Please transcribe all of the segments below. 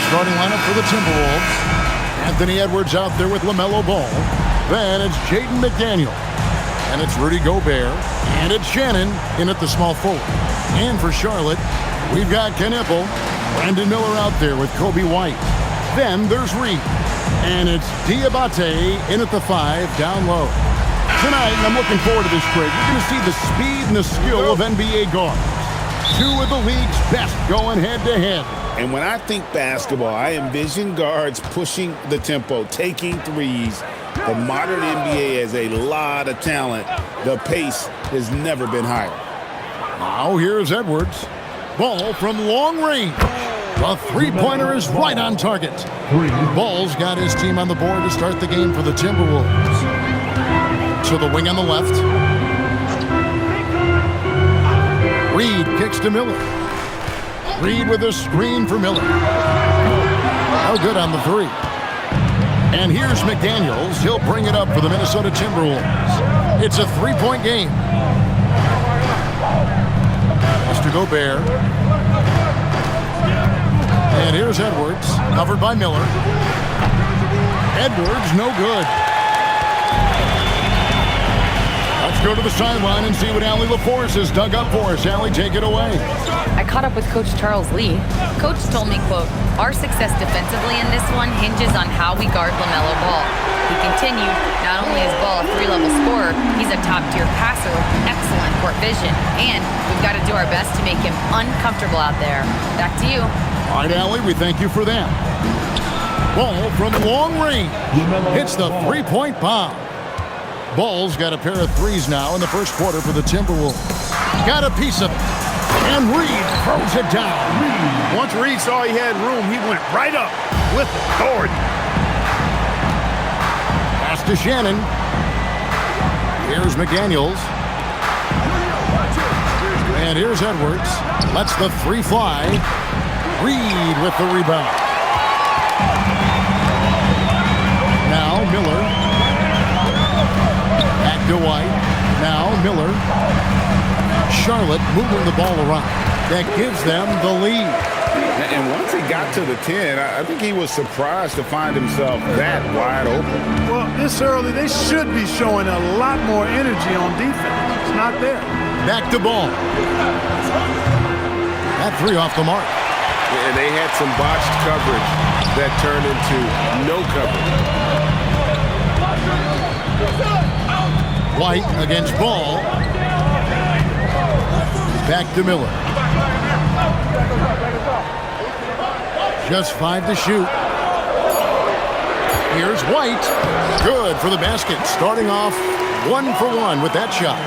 the starting lineup for the Timberwolves. Anthony Edwards out there with LaMelo Ball. Then it's Jaden McDaniel. And it's Rudy Gobert. And it's Shannon in at the small forward. And for Charlotte, we've got Knipple. Brandon Miller out there with Kobe White. Then there's Reed. And it's Diabate in at the 5 down low. Tonight, and I'm looking forward to this, Greg, you're going to see the speed and the skill of NBA guards. Two of the league's best going head-to-head. And when I think basketball, I envision guards pushing the tempo, taking threes. The modern NBA has a lot of talent. The pace has never been higher. Now here's Edwards. Ball from long range. The three-pointer is right on target. Ball's got his team on the board to start the game for the Timberwolves. To the wing on the left. Reed kicks to Miller. Reed with a screen for Miller. No good on the three. And here's McDaniels. He'll bring it up for the Minnesota Timberwolves. It's a three-point game. Mr. Gobert. And here's Edwards, covered by Miller. Edwards, no good. Let's go to the sideline and see what Allie LaForce has dug up for us. Allie, take it away. I caught up with Coach Charles Lee. Coach told me, quote, "Our success defensively in this one hinges on how we guard LaMelo Ball." He continued, not only is Ball a three-level scorer, he's a top-tier passer with excellent court vision. And we've got to do our best to make him uncomfortable out there. Back to you. All right, Allie, we thank you for that. Ball from long range. Hits the three-point bomb. Ball's got a pair of threes now in the first quarter for the Timberwolves. Got a piece of it. And Reed throws it down. Once Reed saw he had room, he went right up with authority. Pass to Shannon. Here's McDaniels. And here's Edwards. Lets the three fly. Reed with the rebound. Now Miller. Back to White. Now Miller. Charlotte moving the ball around. That gives them the lead. And once he got to the 10, I think he was surprised to find himself that wide open. Well, this early, they should be showing a lot more energy on defense. It's not there. Back to Ball. That three off the mark. And they had some botched coverage that turned into no coverage. White against Ball. Back to Miller. Just 5 to shoot. Here's White. Good for the basket. Starting off 1 for 1 with that shot.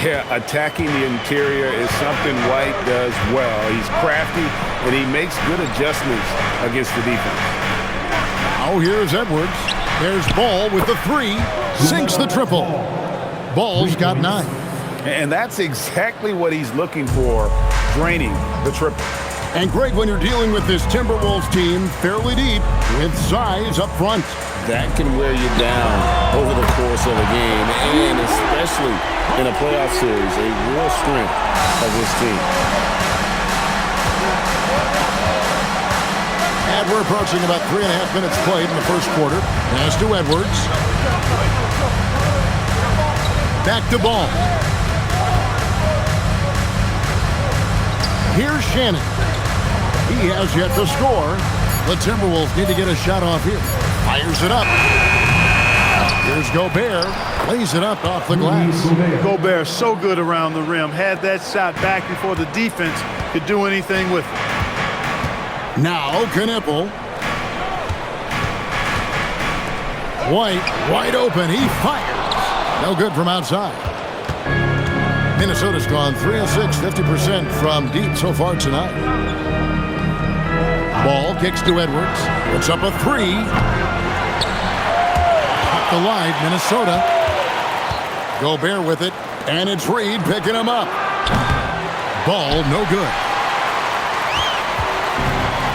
Yeah, attacking the interior is something White does well. He's crafty, and he makes good adjustments against the defense. Now here's Edwards. There's Ball with the three. Sinks the triple. Ball's got 9. And that's exactly what he's looking for, draining the triple. And Greg, when you're dealing with this Timberwolves team fairly deep with size up front, that can wear you down over the course of a game, and especially in a playoff series, a real strength of this team. And we're approaching about 3.5 minutes played in the first quarter. Pass to Edwards. Back to Ball. Here's Shannon. He has yet to score. The Timberwolves need to get a shot off here. Fires it up. Here's Gobert. Lays it up off the glass. Gobert so good around the rim. Had that shot back before the defense could do anything with it. Now Knipple. White wide open. He fires. No good from outside. Minnesota's gone 3 of 6, 50% from deep so far tonight. Ball kicks to Edwards. Puts up a three. Up the line, Minnesota. Gobert with it. And it's Reed picking him up. Ball no good.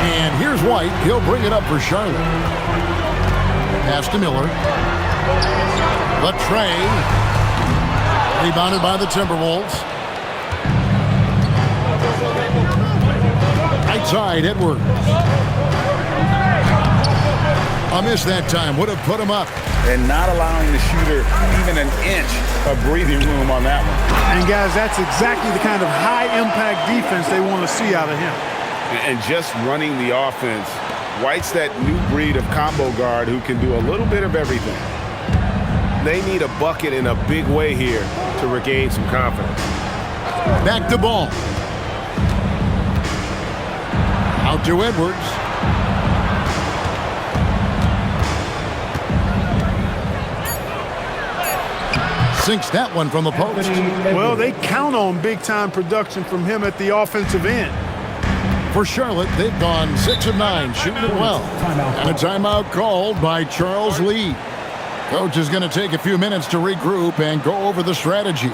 And here's White. He'll bring it up for Charlotte. Pass to Miller. The tray. Rebounded by the Timberwolves. Right side, Edwards. miss that time. Would have put him up. And not allowing the shooter even an inch of breathing room on that one. And, guys, that's exactly the kind of high-impact defense they want to see out of him. And just running the offense, White's that new breed of combo guard who can do a little bit of everything. They need a bucket in a big way here to regain some confidence. Back to Ball. Out to Edwards. Sinks that one from the post. Well, they count on big-time production from him at the offensive end. For Charlotte, they've gone 6 of 9, shooting it well. And a timeout called by Charles Lee. Coach is going to take a few minutes to regroup and go over the strategy.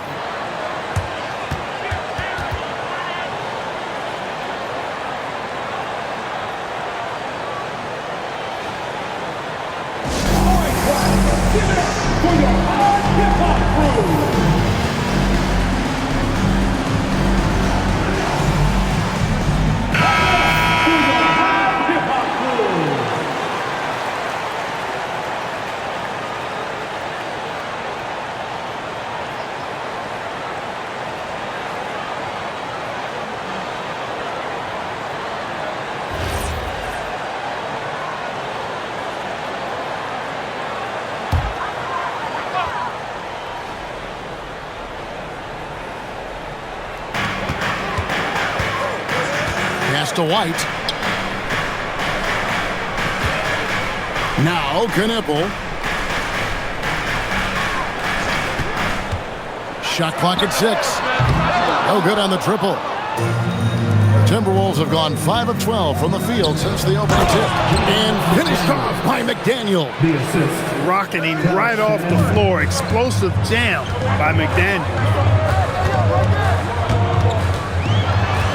Pass to White. Now Knipple. Shot clock at 6. No good on the triple. The Timberwolves have gone 5 of 12 from the field since the opening tip. And finished off by McDaniel. Rocketing right off the floor. Explosive jam by McDaniel.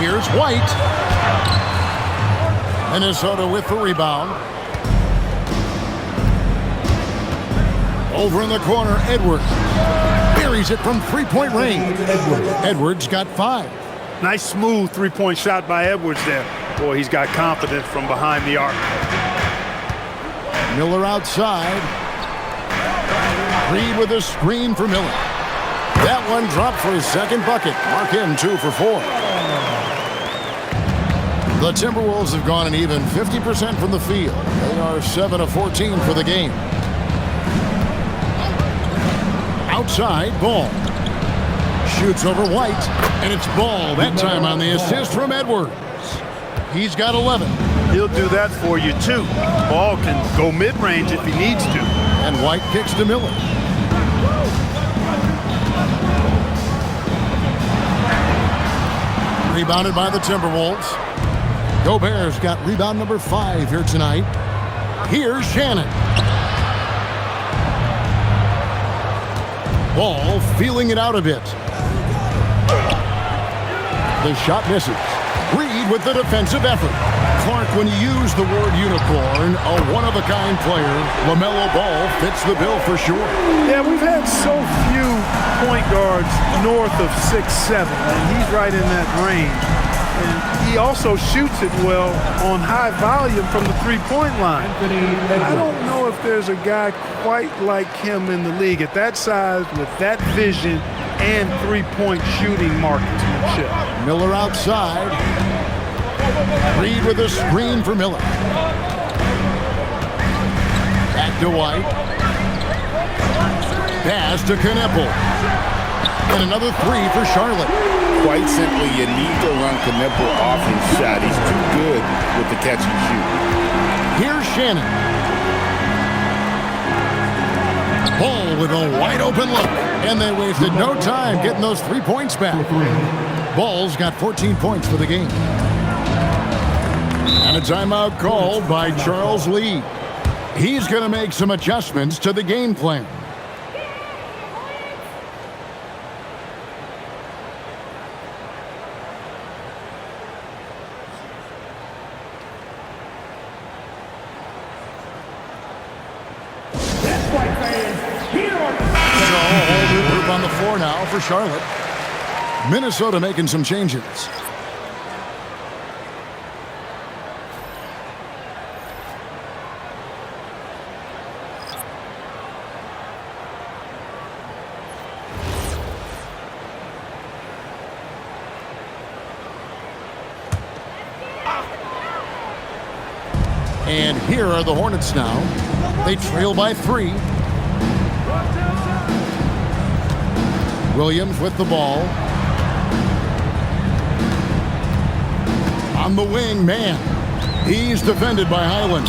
Here's White. Minnesota with the rebound. Over in the corner, Edwards. Buries it from three-point range. Edwards got 5. Nice smooth three-point shot by Edwards there. Boy, he's got confidence from behind the arc. Miller outside. Reed with a screen for Miller. That one dropped for his second bucket. Mark him 2 for 4. The Timberwolves have gone an even 50% from the field. They are 7 of 14 for the game. Outside, Ball. Shoots over White, and it's Ball that time on the assist from Edwards. He's got 11. He'll do that for you, too. Ball can go mid-range if he needs to. And White kicks to Miller. Rebounded by the Timberwolves. Gobert's got rebound number 5 here tonight. Here's Shannon. Ball feeling it out a bit. The shot misses. Reed with the defensive effort. Clark, when you use the word unicorn, a one-of-a-kind player, LaMelo Ball fits the bill for sure. Yeah, we've had so few point guards north of 6'7", and he's right in that range. And he also shoots it well on high volume from the three-point line. I don't know if there's a guy quite like him in the league at that size with that vision and three-point shooting marksmanship. Miller outside. Reed with a screen for Miller. Back to White. Pass to Knipple. And another 3 for Charlotte. Quite simply, you need to run Knipple off his shot. He's too good with the catch and shoot. Here's Shannon. Ball with a wide open look. And they wasted no time getting those 3 points back. Ball's got 14 points for the game. And a timeout called by Charles Lee. He's going to make some adjustments to the game plan. On the floor now for Charlotte. Minnesota making some changes. And here are the Hornets now. They trail by 3. Williams with the ball. On the wing, Mann. He's defended by Highland.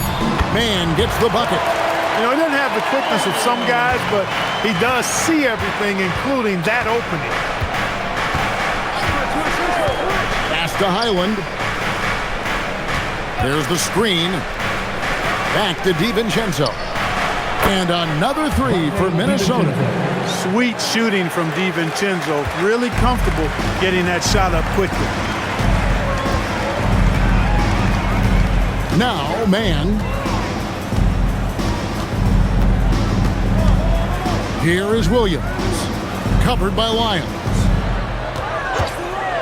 Mann gets the bucket. You know, he doesn't have the quickness of some guys, but he does see everything, including that opening. Pass to Highland. There's the screen. Back to DiVincenzo. And another 3 for Minnesota. Sweet shooting from DiVincenzo. Really comfortable getting that shot up quickly. Now, Mann. Here is Williams. Covered by Lyons.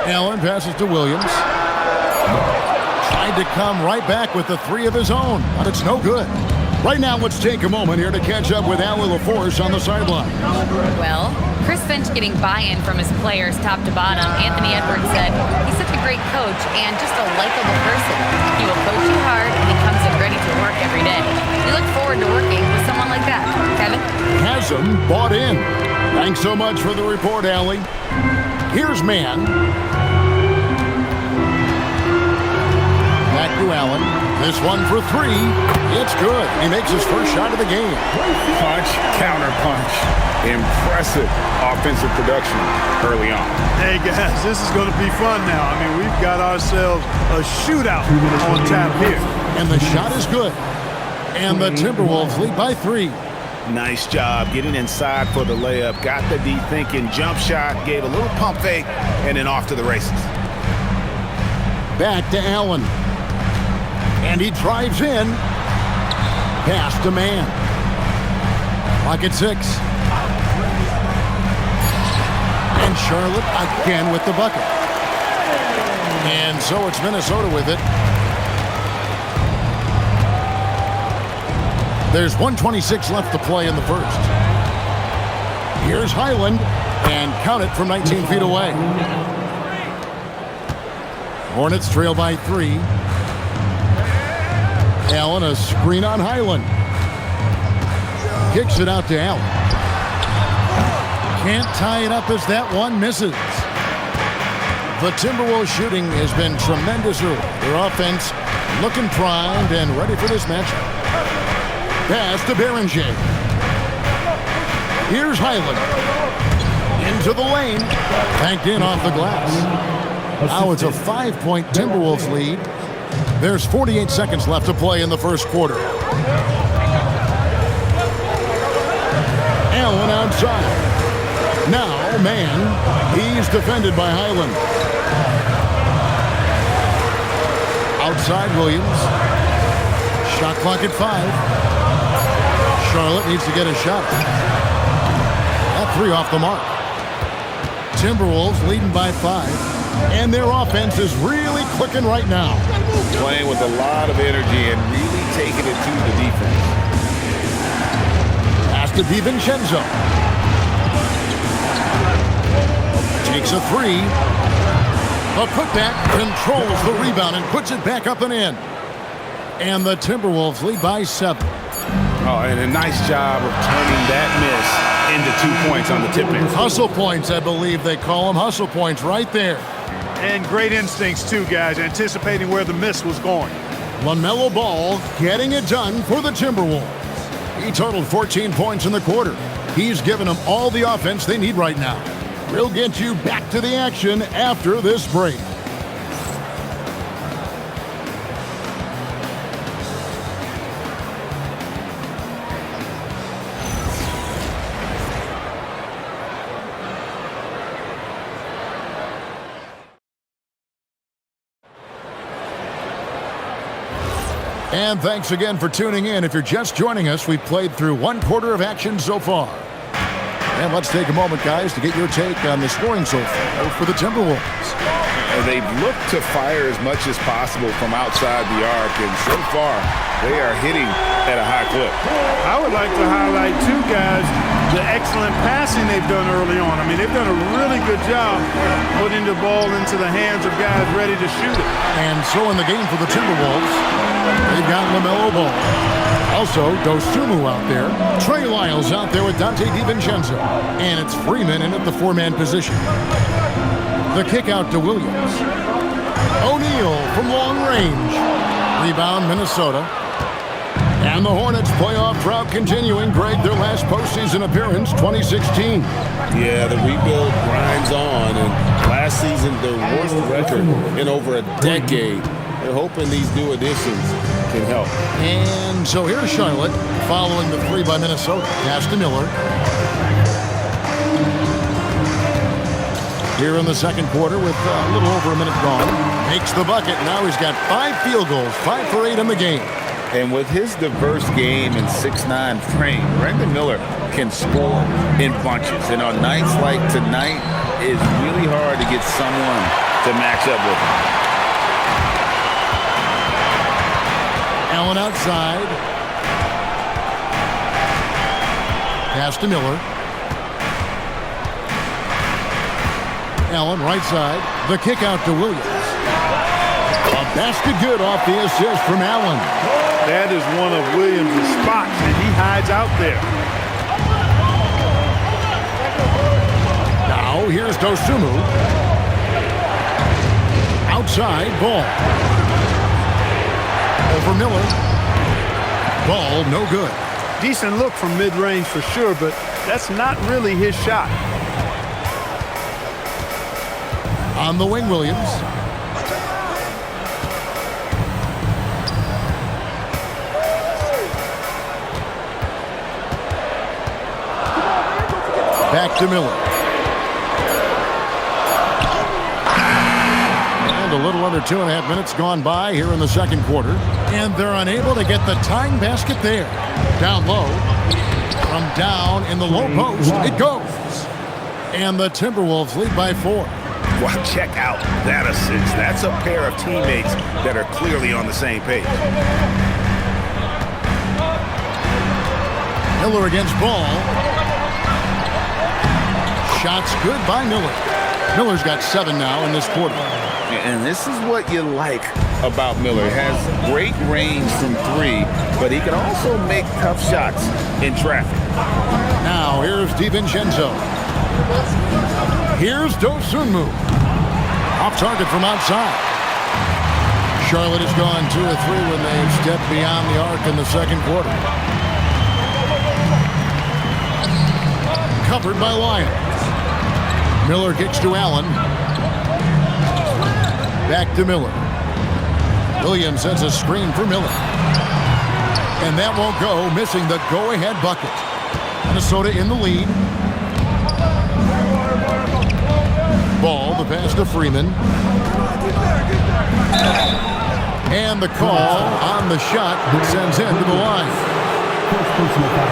Allen passes to Williams. Tried to come right back with the 3 of his own, but it's no good. Right now, let's take a moment here to catch up with Allie LaForce on the sideline. Well, Chris Finch getting buy-in from his players top to bottom. Anthony Edwards said he's such a great coach and just a likable person. He will coach you hard and he comes in ready to work every day. We look forward to working with someone like that. Kevin? Hasn't bought in. Thanks so much for the report, Allie. Here's Mann. Back to Allen. This one for 3. It's good. He makes his first shot of the game. Punch, counter punch. Impressive offensive production early on. Hey, guys, this is going to be fun now. I mean, we've got ourselves a shootout on tap here. And the shot is good. And the Timberwolves lead by 3. Nice job getting inside for the layup. Got the D thinking jump shot, gave a little pump fake, and then off to the races. Back to Allen. And he drives in. Pass to Mann. Clock at 6. And Charlotte again with the bucket. And so it's Minnesota with it. There's 1:26 left to play in the first. Here's Highland. And count it from 19 feet away. Hornets trail by 3. Allen, a screen on Highland. Kicks it out to Allen. Can't tie it up as that one misses. The Timberwolves shooting has been tremendous early. Their offense looking primed and ready for this matchup. Pass to Berenger. Here's Highland. Into the lane. Banked in off the glass. Now it's a 5-point Timberwolves lead. There's 48 seconds left to play in the first quarter. Allen outside. Now, Mann. He's defended by Highland. Outside Williams. Shot clock at 5. Charlotte needs to get a shot. That 3 off the mark. Timberwolves leading by 5. And their offense is really clicking right now. Playing with a lot of energy and really taking it to the defense. Pass to DiVincenzo. Takes a 3. A putback controls the rebound and puts it back up and in. And the Timberwolves lead by 7. Oh, and a nice job of turning that miss into 2 points on the tip-in. Hustle points, I believe they call them. Hustle points right there. And great instincts, too, guys, anticipating where the miss was going. LaMelo Ball getting it done for the Timberwolves. He totaled 14 points in the quarter. He's given them all the offense they need right now. We'll get you back to the action after this break. And thanks again for tuning in. If you're just joining us, we've played through 1 quarter of action so far. And let's take a moment, guys, to get your take on the scoring so far for the Timberwolves. They've looked to fire as much as possible from outside the arc, and so far, they are hitting at a high clip. I would like to highlight, too, guys, the excellent passing they've done early on. I mean, they've done a really good job putting the ball into the hands of guys ready to shoot it. And so in the game for the Timberwolves, they've got LaMelo Ball. Also, Dosunmu out there. Trey Lyles out there with Dante DiVincenzo. And it's Freeman in at the four-man position. The kick out to Williams. O'Neal from long range. Rebound, Minnesota. And the Hornets playoff drought continuing. Greg, their last postseason appearance, 2016. Yeah, the rebuild grinds on. And last season, their worst record in over a decade. They're hoping these new additions can help. And so here's Charlotte following the three by Minnesota. Pass to Miller. Here in the second quarter with a little over a minute gone. Makes the bucket. Now he's got 5 field goals, 5 for 8 in the game. And with his diverse game and 6'9" frame, Brandon Miller can score in bunches. And on nights like tonight, it's really hard to get someone to match up with him. Allen outside. Pass to Miller. Allen right side. The kick out to Williams. A basket good off the assist from Allen. That is one of Williams' spots, and he hides out there. Now here's Dosunmu. Outside, Ball. Over Miller. Ball, no good. Decent look from mid-range for sure, but that's not really his shot. On the wing, Williams. Back to Miller. And a little under 2.5 minutes gone by here in the second quarter. And they're unable to get the tying basket there. Down low. From down in the low post, it goes. And the Timberwolves lead by 4. Wow, check out that assist. That's a pair of teammates that are clearly on the same page. Miller against Ball. Shots good by Miller. Miller's got 7 now in this quarter. And this is what you like about Miller. He has great range from 3, but he can also make tough shots in traffic. Now here's DiVincenzo. Here's Dosunmu. Off target from outside. Charlotte has gone 2 of 3 when they've stepped beyond the arc in the second quarter. Covered by Lyons. Miller kicks to Allen. Back to Miller. Williams sends a screen for Miller. And that won't go, missing the go-ahead bucket. Minnesota in the lead. Ball, the pass to Freeman. And the call on the shot that sends him to the line.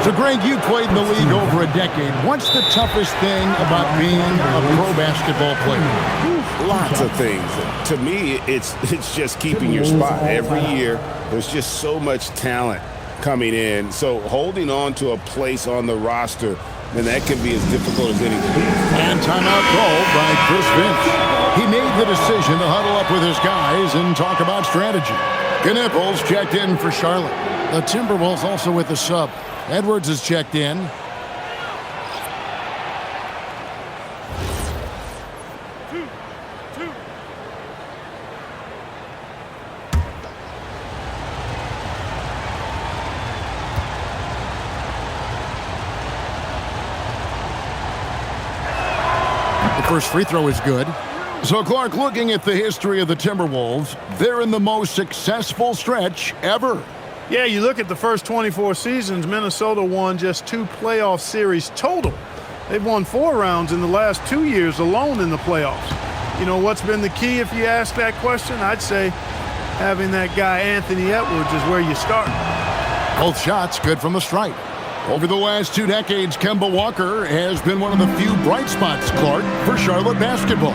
So, Greg, you played in the league over a decade. What's the toughest thing about being a pro basketball player? Lots of things. To me, it's just keeping your spot. Every year, there's just so much talent coming in. So holding on to a place on the roster, then that can be as difficult as anything. And timeout called by Chris Finch. He made the decision to huddle up with his guys and talk about strategy. Knipples checked in for Charlotte. The Timberwolves also with the sub. Edwards is checked in. The first free throw is good. So, Clark, looking at the history of the Timberwolves, they're in the most successful stretch ever. Yeah, you look at the first 24 seasons, Minnesota won just 2 playoff series total. They've won 4 rounds in the last 2 years alone in the playoffs. You know, what's been the key if you ask that question? I'd say having that guy Anthony Edwards is where you start. Both shots good from the stripe. Over the last 2 decades, Kemba Walker has been one of the few bright spots, Clark, for Charlotte basketball.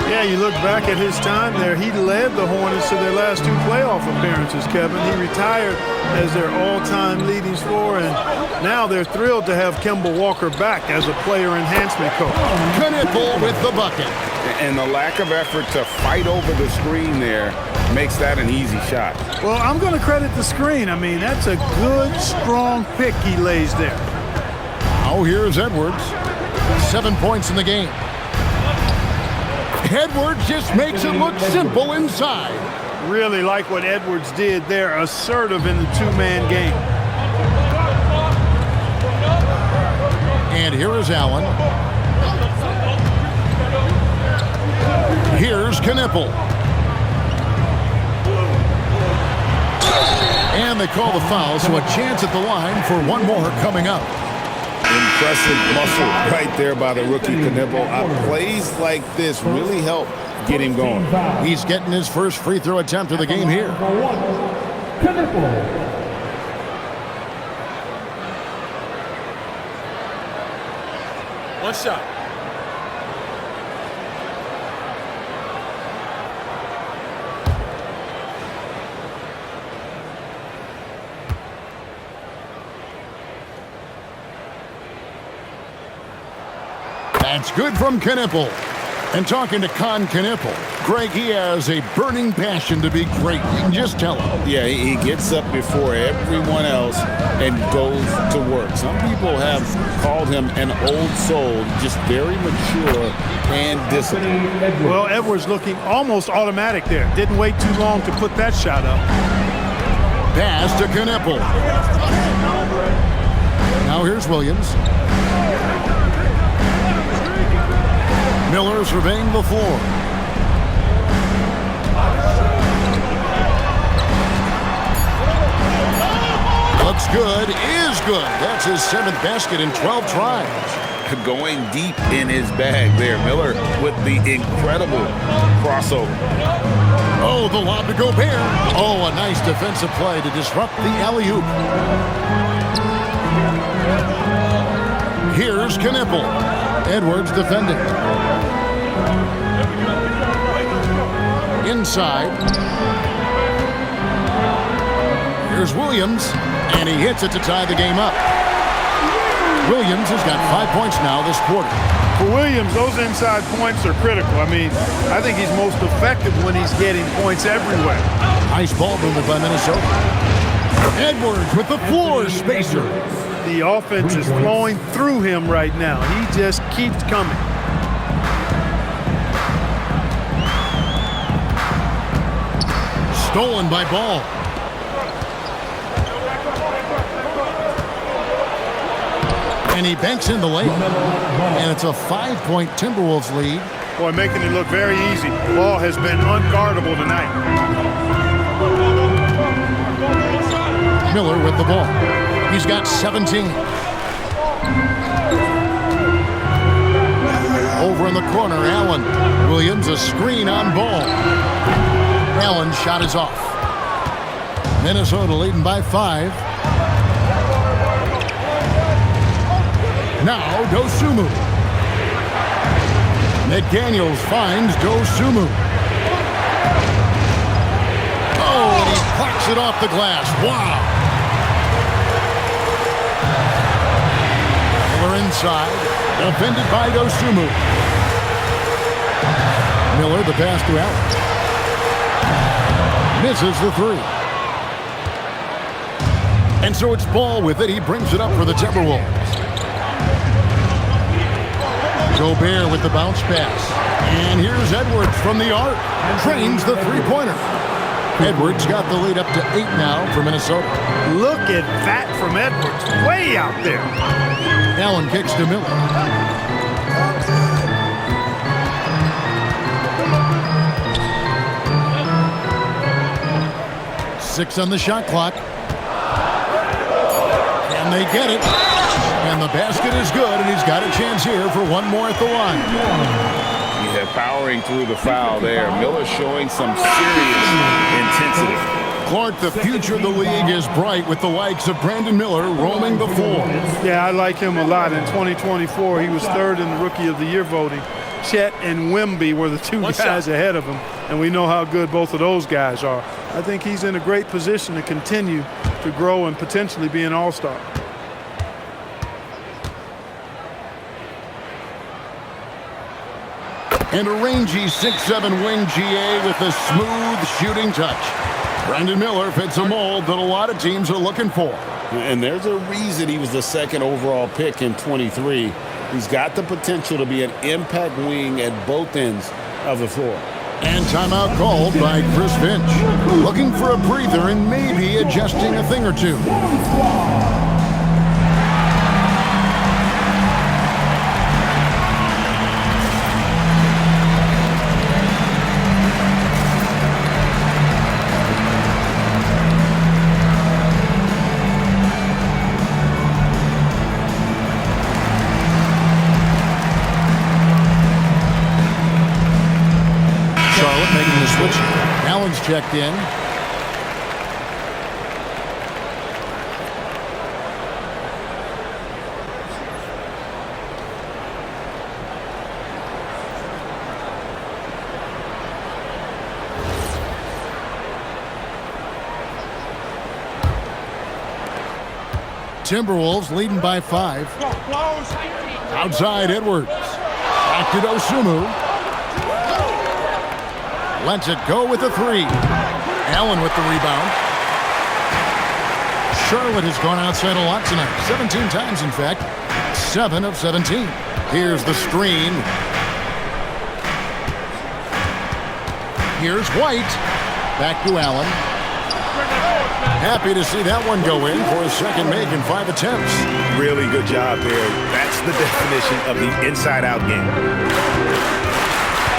Yeah, you look back at his time there, he led the Hornets to their last 2 playoff appearances, Kevin. He retired as their all-time leading scorer, and now they're thrilled to have Kemba Walker back as a player enhancement coach. Knipple with the bucket. And the lack of effort to fight over the screen there makes that an easy shot. Well, I'm going to credit the screen. I mean, that's a good, strong pick he lays there. Now here's Edwards. 7 points in the game. Edwards just makes it look simple inside. Really like what Edwards did there, assertive in the two-man game. And here is Allen. Here's Knipple. And they call the foul, so a chance at the line for one more coming up. Impressive muscle right there by the rookie Knipple. Plays like this really help get him going. He's getting his first free throw attempt of the game here. One shot. That's good from Knipple. And talking to Con Knipple, Greg, he has a burning passion to be great. You can just tell him. Yeah, he gets up before everyone else and goes to work. Some people have called him an old soul, just very mature and disciplined. Well, Edwards looking almost automatic there. Didn't wait too long to put that shot up. Pass to Knipple. Now here's Williams. Miller surveying the floor. Looks good, is good. That's his 7th basket in 12 tries. Going deep in his bag there. Miller with the incredible crossover. Oh, the lob to Gobert. Oh, a nice defensive play to disrupt the alley-oop. Here's Knipple. Edwards defending. Inside. Here's Williams, and he hits it to tie the game up. Williams has got 5 points now this quarter. For Williams, those inside points are critical. I mean, I think he's most effective when he's getting points everywhere. Nice ball movement by Minnesota. Edwards with the floor spacer. The offense is flowing through him right now. He just keeps coming. Stolen by Ball. And he banks in the layup. And it's a 5-point Timberwolves lead. Boy, making it look very easy. Ball has been unguardable tonight. Miller with the ball. He's got 17. Over in the corner, Allen. Williams, a screen on Ball. Allen's shot is off. Minnesota leading by 5. Now Dosunmu. McDaniels finds Dosunmu. Oh, and he plucks it off the glass. Wow. Miller inside. Defended by Dosunmu. Miller, the pass to Allen. Misses the 3. And so it's Ball with it. He brings it up for the Timberwolves. Gobert with the bounce pass. And here's Edwards from the arc. Trains the three-pointer. Edwards got the lead up to 8 now for Minnesota. Look at that from Edwards. Way out there. Allen kicks to Miller. Six on the shot clock. And they get it. And the basket is good, and he's got a chance here for one more at the line. Yeah, powering through the foul there. Miller showing some serious intensity. Clark, the future of the league is bright with the likes of Brandon Miller roaming the floor. Yeah, I like him a lot. In 2024, he was 3rd in the Rookie of the Year voting. Chet and Wemby were the 2 guys ahead of him, and we know how good both of those guys are. I think he's in a great position to continue to grow and potentially be an all-star. And a rangy 6'7" wing GA with a smooth shooting touch. Brandon Miller fits a mold that a lot of teams are looking for. And there's a reason he was the second overall pick in 23. He's got the potential to be an impact wing at both ends of the floor. And timeout called by Chris Finch. Looking for a breather and maybe adjusting a thing or two. Charlotte making the switch. Allen's checked in. Timberwolves leading by 5. Outside Edwards. Back to Dosunmu. Lets it go with a 3. Allen with the rebound. Charlotte has gone outside a lot tonight. 17 times, in fact. 7 of 17. Here's the screen. Here's White. Back to Allen. Happy to see that one go in for a second make in 5 attempts. Really good job there. That's the definition of the inside-out game.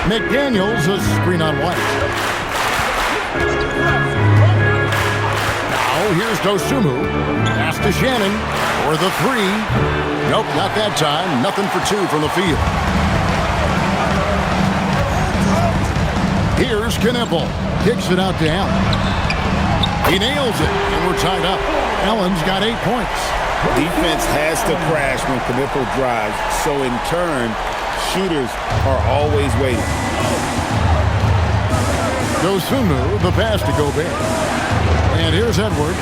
McDaniels a screen on White. Now here's Dosunmu. Pass to Shannon for the 3. Nope, not that time. Nothing for 2 from the field. Here's Knippel. Kicks it out to Allen. He nails it, and we're tied up. Allen's got 8 points. Defense has to crash when Knippel drives, so in turn, shooters are always waiting. Dosunmu, the pass to Gobert. And here's Edwards.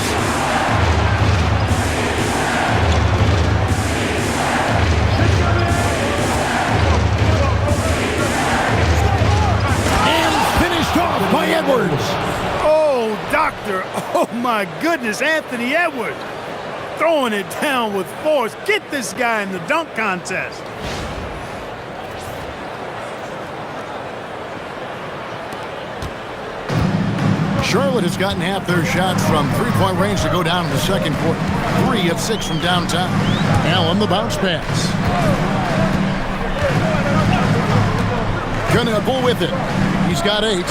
And finished off by Edwards. Oh, doctor. Oh, my goodness. Anthony Edwards throwing it down with force. Get this guy in the dunk contest. Charlotte has gotten half their shots from three-point range to go down in the second quarter. 3 of 6 from downtown. Allen the bounce pass. Knippel with it. He's got 8.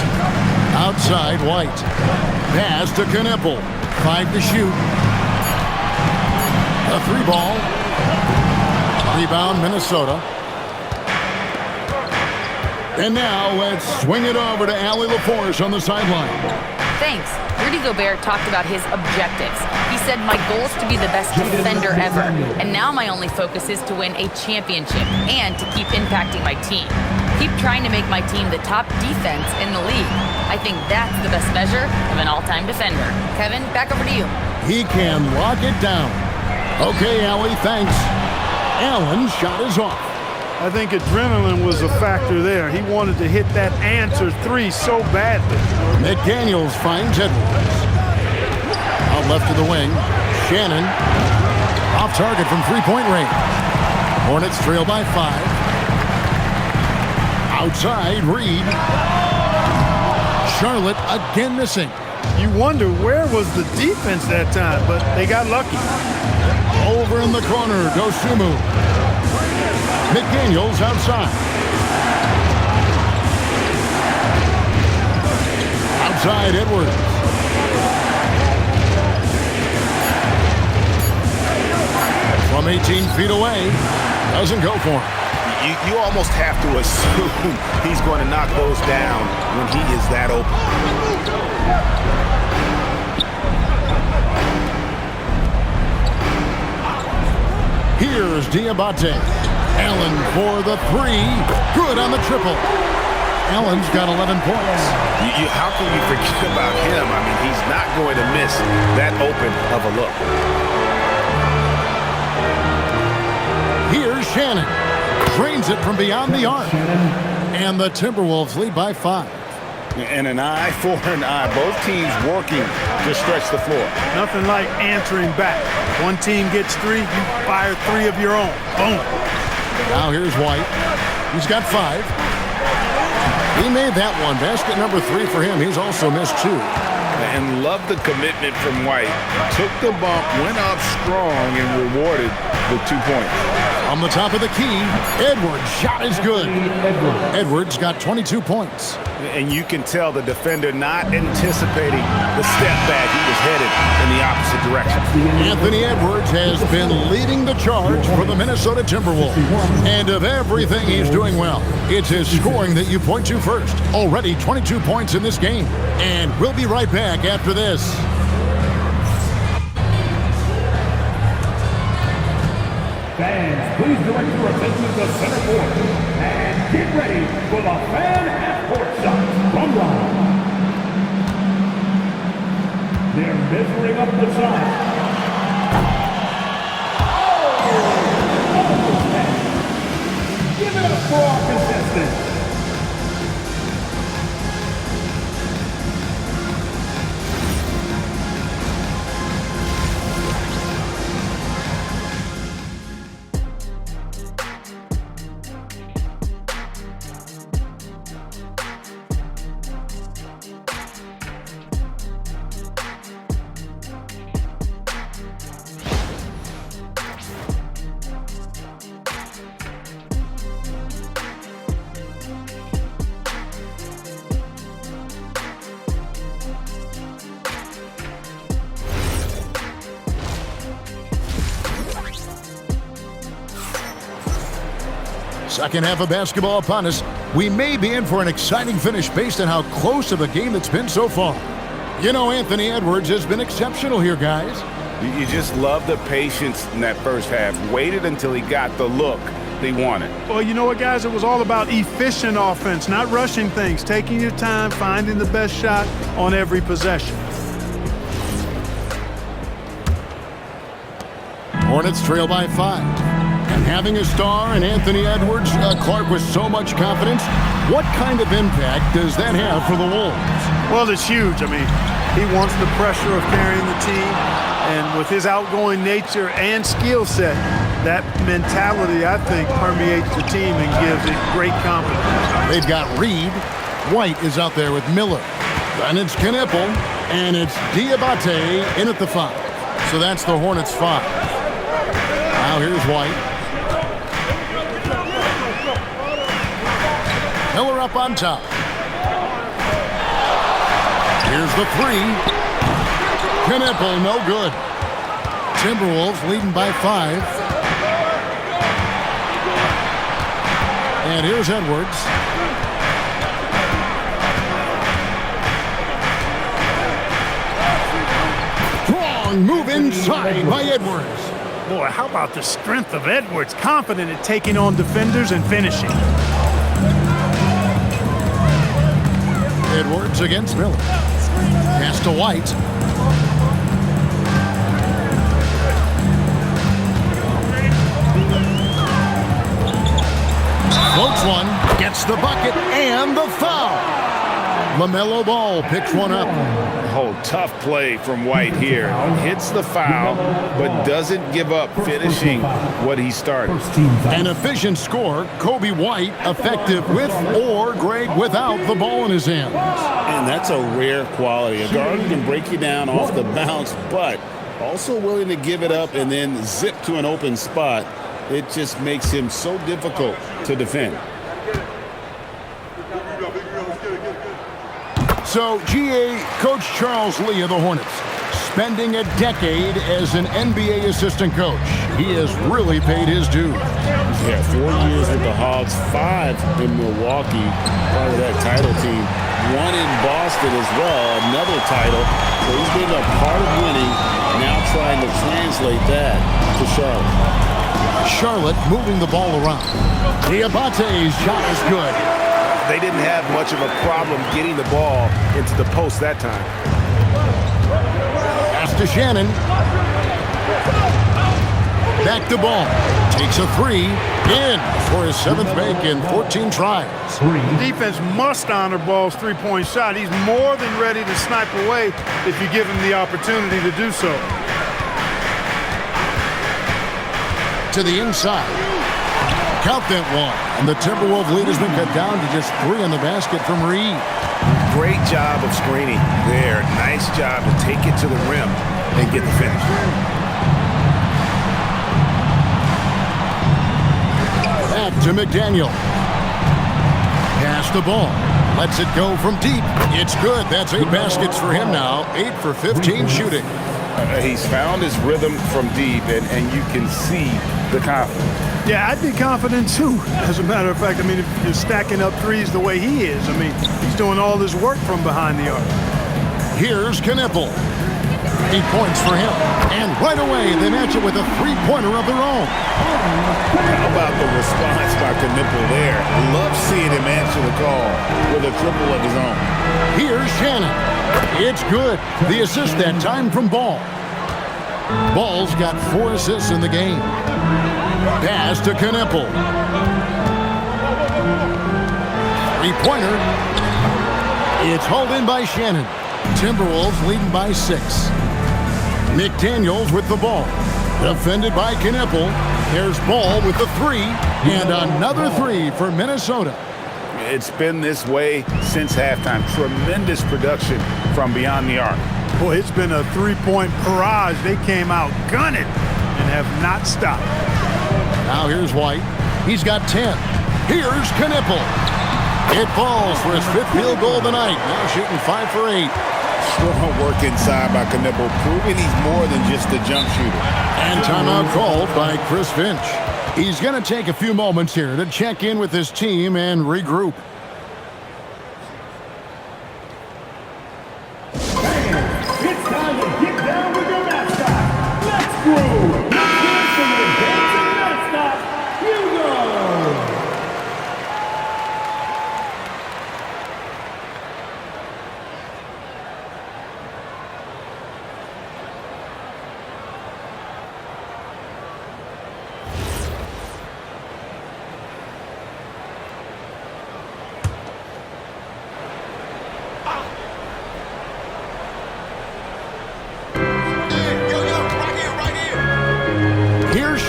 Outside White. Pass to Knippel. 5 to shoot. A 3-ball. Rebound Minnesota. And now let's swing it over to Allie LaForce on the sideline. Thanks. Rudy Gobert talked about his objectives. He said, my goal is to be the best defender ever. And now my only focus is to win a championship and to keep impacting my team. Keep trying to make my team the top defense in the league. I think that's the best measure of an all-time defender. Kevin, back over to you. He can lock it down. Okay, Allie, thanks. Allen's shot is off. I think adrenaline was a factor there. He wanted to hit that answer 3 so badly. McDaniels finds Edwards. Out left to the wing. Shannon. Off target from three-point range. Hornets trail by 5. Outside, Reed. Charlotte again missing. You wonder where was the defense that time, but they got lucky. Over in the corner, Dosunmu. McDaniels outside. Outside, Edwards. From 18 feet away. Doesn't go for him. You almost have to assume he's going to knock those down when he is that open. Here's Diabate. Allen for the 3. Good on the triple. Allen's got 11 points. How can you forget about him? I mean, he's not going to miss that open of a look. Here's Shannon. Drains it from beyond the arc. And the Timberwolves lead by 5. And an eye for an eye. Both teams working to stretch the floor. Nothing like answering back. One team gets 3, you fire 3 of your own. Boom. Now here's White. He's got 5. He made that one. Basket number 3 for him. He's also missed 2. And love the commitment from White. Took the bump, went up strong, and rewarded with 2 points. On the top of the key, Edwards' shot is good. Edwards got 22 points. And you can tell the defender not anticipating the step back. He was headed in the opposite direction. Anthony Edwards has been leading the charge for the Minnesota Timberwolves. And of everything he's doing well, it's his scoring that you point to first. Already 22 points in this game. And we'll be right back after this. Fans, please direct your attention to center court and get ready for the fan half-court shot from Ron. They're measuring up the shot. Give it up for our contestants. Second half of basketball upon us. We may be in for an exciting finish based on how close of a game it's been so far. You know, Anthony Edwards has been exceptional here, guys. You just love the patience in that first half. Waited until he got the look they wanted. Well, you know what, guys? It was all about efficient offense, not rushing things, taking your time, finding the best shot on every possession. Hornets trail by 5. And having a star in Anthony Edwards, Clark, with so much confidence, what kind of impact does that have for the Wolves? Well, it's huge. I mean, he wants the pressure of carrying the team, and with his outgoing nature and skill set, that mentality, I think, permeates the team and gives it great confidence. They've got Reed. White is out there with Miller. Then it's Knipple, and it's Diabate in at the 5. So that's the Hornets' 5. Now here's White. Miller up on top. Here's the 3. Knipple, no good. Timberwolves leading by 5. And here's Edwards. Strong move inside by Edwards. Boy, how about the strength of Edwards, confident at taking on defenders and finishing. Edwards against Miller. Pass to White. Floats one, gets the bucket, and the foul. LaMelo Ball picks one up. Oh, tough play from White here. Hits the foul, but doesn't give up finishing what he started. An efficient score, Kobe White, effective with or Greg without the ball in his hands. And that's a rare quality. A guard who can break you down off the bounce, but also willing to give it up and then zip to an open spot. It just makes him so difficult to defend. So, GA, Coach Charles Lee of the Hornets, spending a decade as an NBA assistant coach. He has really paid his dues. Yeah, 4 years with the Hogs, 5 in Milwaukee, part of that title team. 1 in Boston as well, another title. So he's been a part of winning, now trying to translate that to Charlotte. Charlotte moving the ball around. Diabate's shot is good. They didn't have much of a problem getting the ball into the post that time. Pass to Shannon. Back to Ball. Takes a three. In for his 7th make in 14 tries. Defense must honor Ball's three-point shot. He's more than ready to snipe away if you give him the opportunity to do so. To the inside. Count that one. And the Timberwolves lead has been cut down to just 3 on the basket from Reed. Great job of screening there. Nice job to take it to the rim and get the finish. Back to McDaniel. Pass the ball. Lets it go from deep. It's good. That's 8 baskets for him now. 8 for 15 shooting. He's found his rhythm from deep, and you can see the confidence. Yeah, I'd be confident too. As a matter of fact, I mean, if you're stacking up threes the way he is, I mean, he's doing all this work from behind the arc. Here's Knippel. 8 points for him. And right away, they match it with a 3-pointer of their own. How about the response by Knippel there? Love seeing him answer the call with a triple of his own. Here's Shannon. It's good. The assist that time from Ball. Ball's got 4 assists in the game. Pass to Knippel. 3-pointer. It's hauled in by Shannon. Timberwolves leading by 6. McDaniels with the ball. Defended by Knippel. There's Ball with the 3. And another 3 for Minnesota. It's been this way since halftime. Tremendous production from beyond the arc. Boy, it's been a 3-point barrage. They came out gunning and have not stopped. Now here's White. He's got 10. Here's Knippel. It falls for his 5th field goal of the night. Now shooting 5 for 8. Strong work inside by Knippel, proving he's more than just a jump shooter. And timeout called by Chris Finch. He's going to take a few moments here to check in with his team and regroup. It's time to get down with your mascot. Let's groove. Let's from the dancing mascot, Hugo.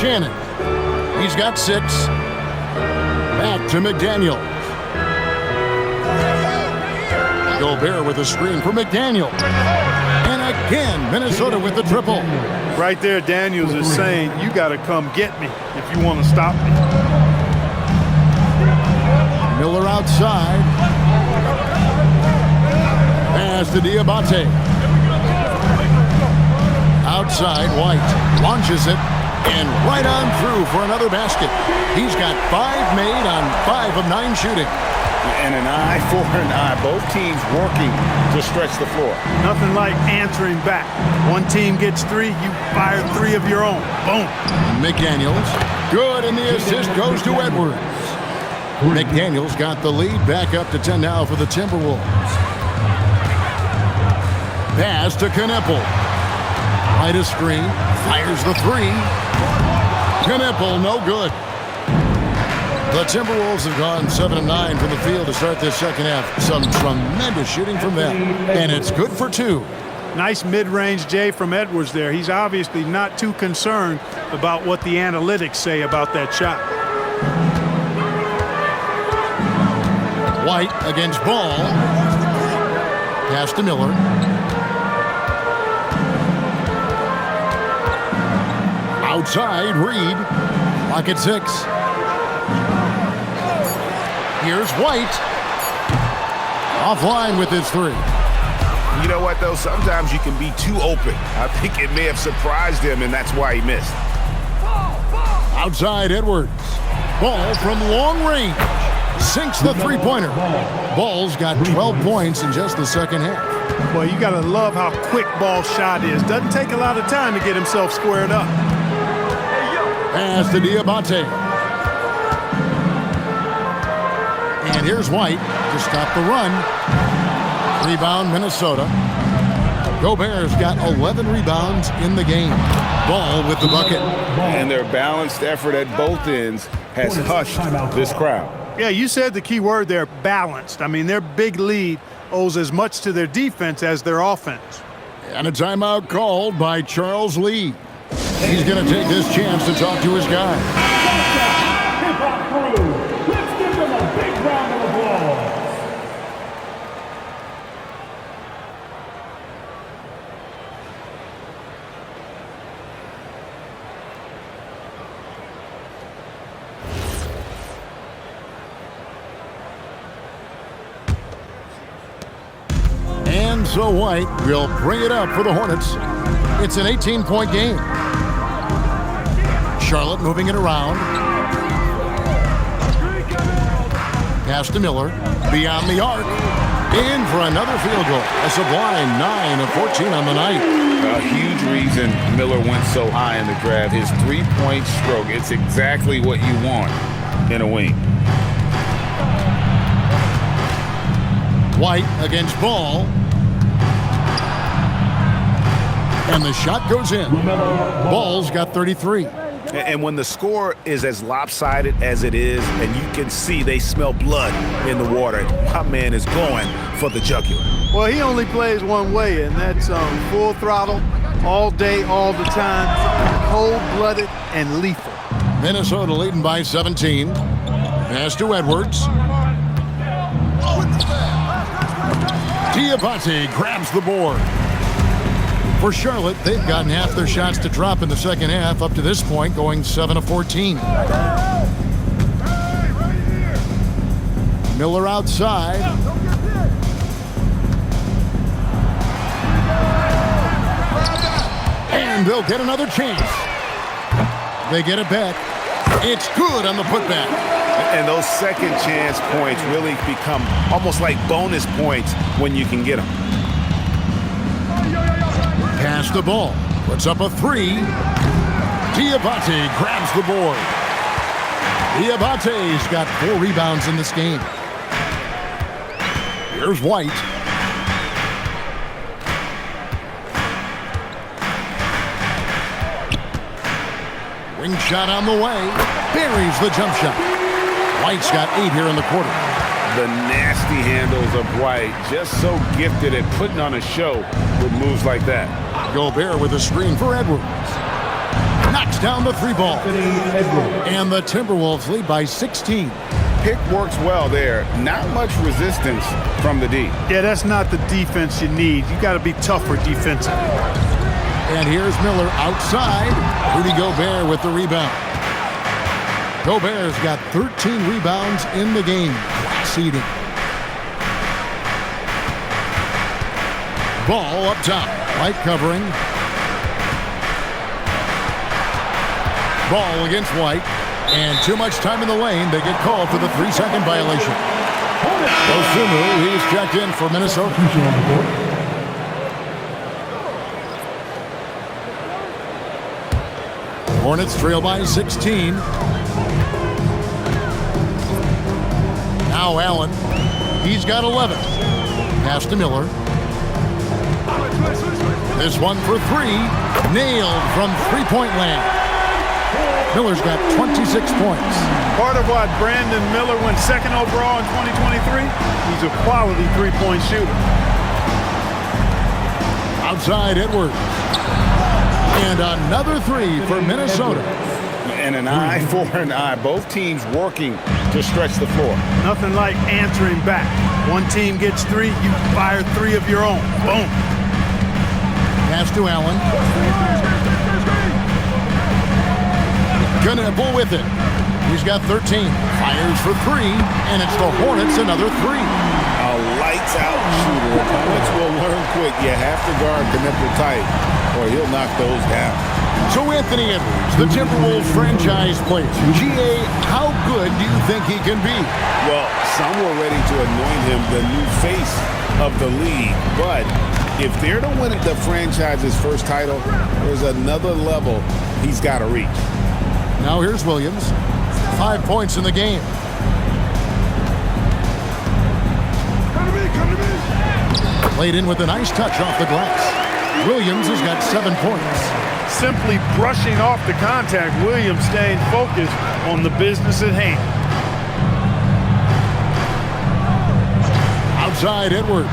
Shannon. He's got 6. Back to McDaniel. Gobert with a screen for McDaniel. And again, Minnesota with the triple. Right there, Daniels is saying, you got to come get me if you want to stop me. Miller outside. Pass to Diabate. Outside, White launches it. And right on through for another basket. He's got 5 made on 5 of 9 shooting. And an eye for an eye. Both teams working to stretch the floor. Nothing like answering back. One team gets 3, you fire 3 of your own. Boom. McDaniels. Good, and the assist goes to Edwards. McDaniels got the lead back up to 10 now for the Timberwolves. Pass to Knippel. Right a screen. Fires the 3. Knippel, no good. The Timberwolves have gone 7 of 9 from the field to start this second half. Some tremendous shooting from them, and it's good for 2. Nice mid-range J from Edwards there. He's obviously not too concerned about what the analytics say about that shot. White against Ball. Pass to Miller. Outside, Reed. Clock at 6. Here's White. Offline with his 3. You know what, though? Sometimes you can be too open. I think it may have surprised him, and that's why he missed. Outside, Edwards. Ball from long range. Sinks the 3-pointer. Ball's got 12 points in just the second half. Boy, you got to love how quick Ball's shot is. Doesn't take a lot of time to get himself squared up. Pass to Diabate. And here's White to stop the run. Rebound, Minnesota. Gobert's got 11 rebounds in the game. Ball with with the bucket. And their balanced effort at both ends has hushed this crowd. Yeah, you said the key word there, balanced. I mean, their big lead owes as much to their defense as their offense. And a timeout called by Charles Lee. He's going to take this chance to talk to his guy. Hip-hop crew, let's give them a big round of applause. And so White will bring it up for the Hornets. It's an 18-point game. Charlotte moving it around. Pass to Miller. Beyond the arc. In for another field goal. A sublime 9 of 14 on the night. A huge reason Miller went so high in the draft. His three-point stroke. It's exactly what you want in a wing. White against Ball. And the shot goes in. Ball's got 33. And when the score is as lopsided as it is, and you can see they smell blood in the water, my man is going for the jugular. Well, he only plays one way, and that's full throttle, all day, all the time, cold-blooded and lethal. Minnesota leading by 17. Pass to Edwards. Diabate grabs the board. For Charlotte, they've gotten half their shots to drop in the second half up to this point, going 7 of 14. Miller outside. And they'll get another chance. They get it back. It's good on the putback. And those second chance points really become almost like bonus points when you can get them. Pass the ball. Puts up a three. Diabate grabs the board. Diabate's got 4 rebounds in this game. Here's White. Wing shot on the way. Buries the jump shot. White's got 8 here in the quarter. The nasty handles of White, just so gifted at putting on a show with moves like that. Gobert with a screen for Edwards. Knocks down the 3 ball. And the Timberwolves lead by 16. Pick works well there. Not much resistance from the D. Yeah, that's not the defense you need. You got to be tougher defensively. And here's Miller outside. Rudy Gobert with the rebound. Gobert's got 13 rebounds in the game. Seeding. Ball up top. White covering. Ball against White. And too much time in the lane. They get called for the 3-second violation. Osumu, he's checked in for Minnesota. Hornets trail by 16. Now Allen. He's got 11. Pass to Miller. This one for 3. Nailed from three-point land. Miller's got 26 points. Part of why Brandon Miller went second overall in 2023, he's a quality three-point shooter. Outside Edwards. And another 3 for Minnesota. And an eye for an eye. Both teams working to stretch the floor. Nothing like answering back. One team gets 3, you fire 3 of your own. Boom. Pass to Allen. Knebel with it. He's got 13. Fires for 3, and it's the Hornets another 3. A lights-out shooter. Opponents will learn quick. You have to guard Knebel tight, or he'll knock those down. So Anthony Edwards, the Timberwolves franchise player. GA, how good do you think he can be? Well, some were ready to anoint him the new face of the league, but if they're to win the franchise's first title, there's another level he's got to reach. Now here's Williams. 5 points in the game. Played in with a nice touch off the glass. Williams has got 7 points. simply brushing off the contact. Williams staying focused on the business at hand. Outside Edwards.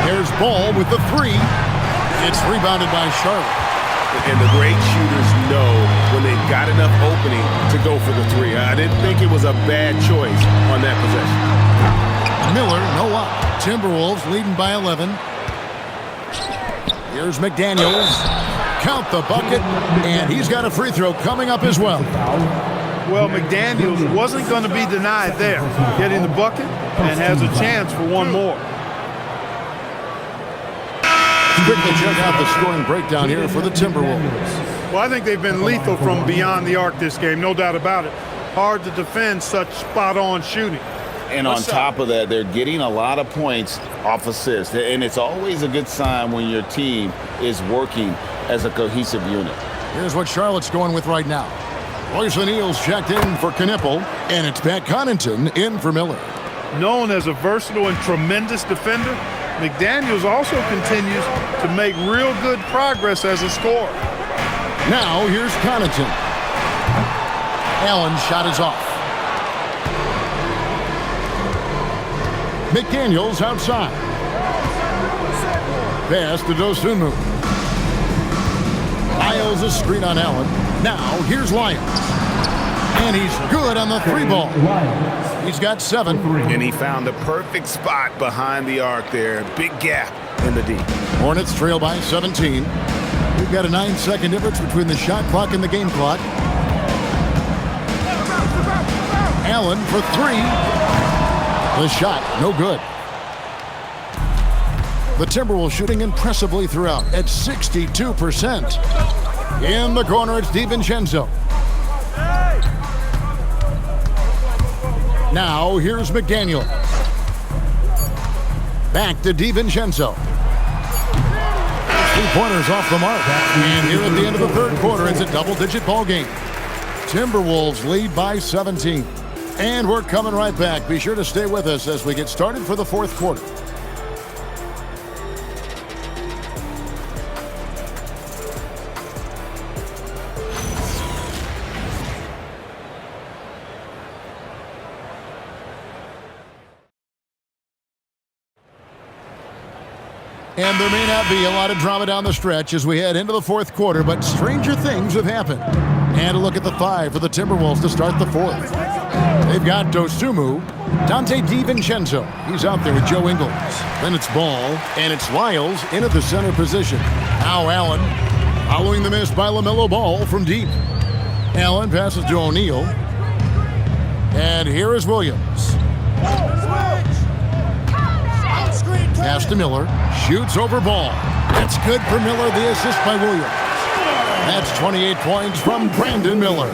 There's Ball with the three. It's rebounded by Charlotte. And the great shooters know when they've got enough opening to go for the three. I didn't think it was a bad choice on that possession. Miller, no up. Timberwolves leading by 11. Here's McDaniels. Count the bucket, and he's got a free throw coming up as well. Well, McDaniels wasn't going to be denied there, getting the bucket, and has a chance for one more. Quickly check out the scoring breakdown here for the Timberwolves. Well, I think they've been lethal from beyond the arc this game, no doubt about it. Hard to defend such spot-on shooting. And on top of that, they're getting a lot of points off assists. And it's always a good sign when your team is working as a cohesive unit. Here's what Charlotte's going with right now. Royce O'Neal's checked in for Knippel, and it's Pat Connaughton in for Miller. Known as a versatile and tremendous defender, McDaniels also continues to make real good progress as a scorer. Now here's Connaughton. Allen's shot is off. McDaniels outside. Pass to Dosunmu. Lyles a screen on Allen. Now here's Lyons. And he's good on the three ball. He's got 7. And he found the perfect spot behind the arc there. Big gap in the D. Hornets trail by 17. We've got a 9-second difference between the shot clock and the game clock. Allen for 3. The shot, no good. The Timberwolves shooting impressively throughout at 62%. In the corner, it's DiVincenzo. Now, here's McDaniel. Back to DiVincenzo. 3-pointers off the mark. And here at the end of the third quarter, it's a double-digit ball game. Timberwolves lead by 17. And we're coming right back. Be sure to stay with us as we get started for the fourth quarter. And there may not be a lot of drama down the stretch as we head into the fourth quarter, but stranger things have happened. And a look at the 5 for the Timberwolves to start the fourth. They've got Dosunmu, Dante DiVincenzo. He's out there with Joe Ingles. Then it's Ball, and it's Lyles into the center position. Now Allen, following the miss by LaMelo Ball from deep. Allen passes to O'Neal. And here is Williams. Pass to Miller. Shoots over Ball. That's good for Miller. The assist by Williams. That's 28 points from Brandon Miller.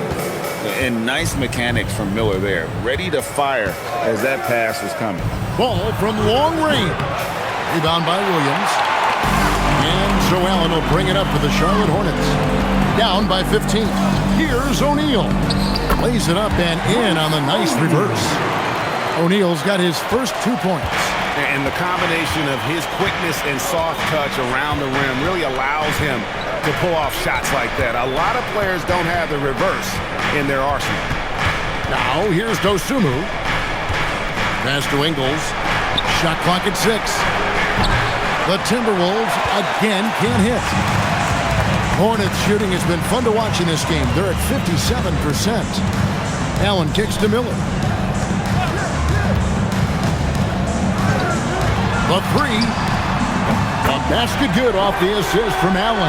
And nice mechanics from Miller there. Ready to fire as that pass was coming. Ball from long range. Rebound by Williams. And so Allen will bring it up for the Charlotte Hornets. Down by 15. Here's O'Neal. Lays it up and in on the nice reverse. O'Neal's got his first 2 points. And the combination of his quickness and soft touch around the rim really allows him to pull off shots like that. A lot of players don't have the reverse in their arsenal. Now here's Dosunmu. Pass to Ingles. Shot clock at 6. The Timberwolves again can't hit. Hornets shooting has been fun to watch in this game. They're at 57%. Allen kicks to Miller. The 3. A basket good off the assist from Allen.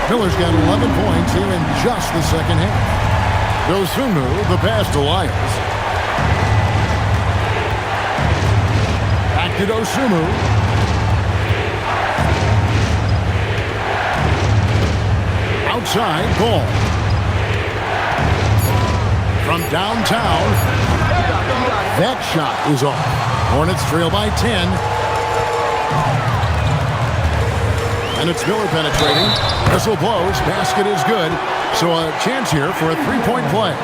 Miller's got 11 points here in just the second half. Dosunmu, the pass to Lyles. Back to Dosunmu. Outside, Ball. From downtown. That shot is off. Hornets trail by 10. And it's Miller penetrating. Whistle blows. Basket is good. So a chance here for a 3-point play.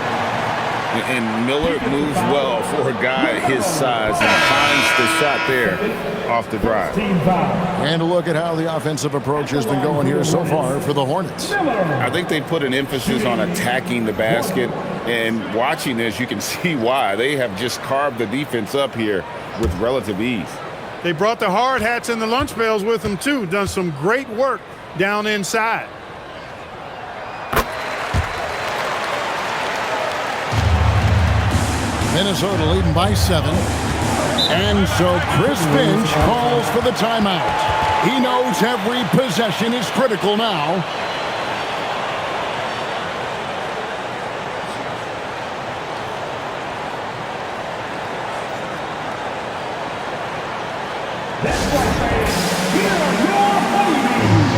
And Miller moves well for a guy his size and finds the shot there off the drive. Team foul. And a look at how the offensive approach has been going here so far for the Hornets. I think they put an emphasis on attacking the basket, and watching this, you can see why. They have just carved the defense up here with relative ease. They brought the hard hats and the lunch pails with them, too. Done some great work down inside. Minnesota leading by 7. And so Chris Finch calls for the timeout. He knows every possession is critical now. That's right, fans. Here are your honeybees.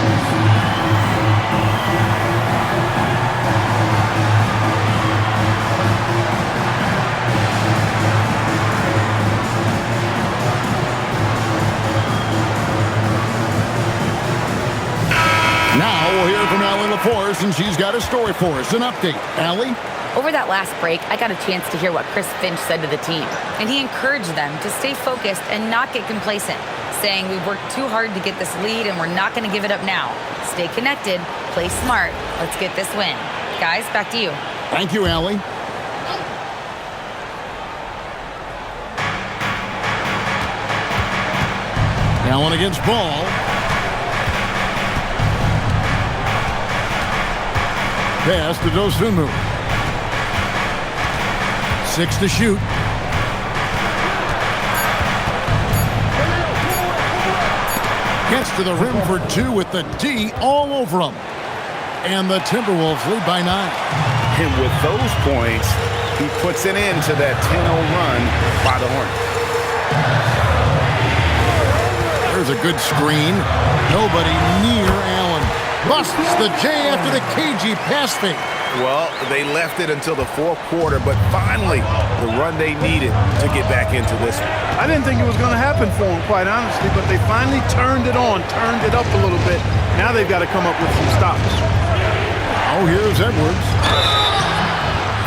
Now we'll hear from Allie LaForce, and she's got a story for us. An update. Allie? Over that last break, I got a chance to hear what Chris Finch said to the team, and he encouraged them to stay focused and not get complacent, saying we've worked too hard to get this lead and we're not going to give it up now. Stay connected, play smart, let's get this win. Guys, back to you. Thank you, Allie. Allen against Ball. Pass to Dosunmu. 6 to shoot. Gets to the rim for 2 with the D all over him. And the Timberwolves lead by 9. And with those points, he puts an end to that 10-0 run by the Hornets. There's a good screen. Nobody near Allen. Busts the J after the cagey pass fake. Well, they left it until the fourth quarter, but finally, the run they needed to get back into this one. I didn't think it was going to happen for them, quite honestly, but they finally turned it on, turned it up a little bit. Now they've got to come up with some stops. Oh, here's Edwards.